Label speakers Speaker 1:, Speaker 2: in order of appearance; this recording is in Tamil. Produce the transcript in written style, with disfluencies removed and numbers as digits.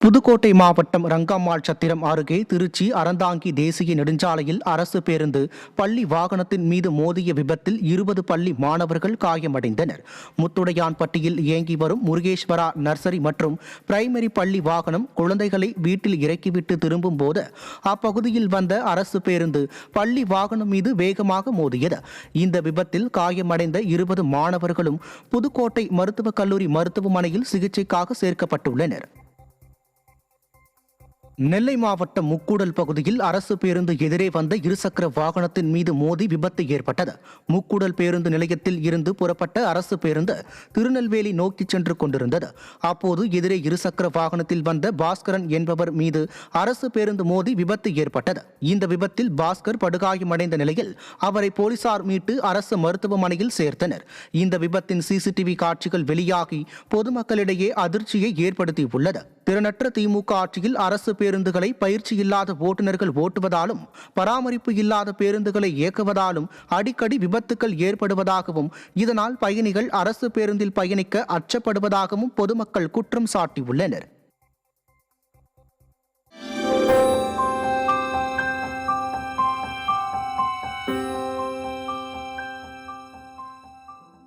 Speaker 1: புதுக்கோட்டை மாவட்டம் ரங்கம்மாள் சத்திரம் அருகே திருச்சி அறந்தாங்கி தேசிய நெடுஞ்சாலையில் அரசு பேருந்து பள்ளி வாகனத்தின் மீது மோதிய விபத்தில் 20 பள்ளி மாணவர்கள் காயமடைந்தனர். முத்துடையான்பட்டியில் இயங்கி வரும் முருகேஸ்வரா நர்சரி மற்றும் பிரைமரி பள்ளி வாகனம் குழந்தைகளை வீட்டில் இறக்கிவிட்டு திரும்பும் போது அப்பகுதியில் வந்த அரசு பேருந்து பள்ளி வாகனம் மீது வேகமாக மோதியது. இந்த விபத்தில் காயமடைந்த 20 மாணவர்களும் புதுக்கோட்டை மருத்துவக் கல்லூரி மருத்துவமனையில் சிகிச்சைக்காக சேர்க்கப்பட்டுள்ளனர். நெல்லை மாவட்டம் முக்கூடல் பகுதியில் அரசு பேருந்து எதிரே வந்த இருசக்கர வாகனத்தின் மீது மோதி விபத்து ஏற்பட்டது. முக்கூடல் பேருந்து நிலையத்தில் இருந்து புறப்பட்ட அரசு பேருந்து திருநெல்வேலி நோக்கி சென்று கொண்டிருந்தது. அப்போது எதிரே இருசக்கர வாகனத்தில் வந்த பாஸ்கரன் என்பவர் மீது அரசு பேருந்து மோதி விபத்து ஏற்பட்டது. இந்த விபத்தில் பாஸ்கர் படுகாயமடைந்த நிலையில் அவரை போலீசார் மீட்டு அரசு மருத்துவமனையில் சேர்த்தனர். இந்த விபத்தின் சிசிடிவி காட்சிகள் வெளியாகி பொதுமக்களிடையே அதிர்ச்சியை ஏற்படுத்தியுள்ளது. திறனற்ற திமுக ஆட்சியில் அரசு பேருந்துகளை பயிற்சி இல்லாத ஓட்டுநர்கள் ஓட்டுவதாலும் பராமரிப்பு இல்லாத பேருந்துகளை இயக்குவதாலும் அடிக்கடி விபத்துக்கள் ஏற்படுவதாகவும் இதனால் பயணிகள் அரசு பேருந்தில் பயணிக்க அச்சப்படுவதாகவும் பொதுமக்கள் குற்றம் சாட்டியுள்ளனர்.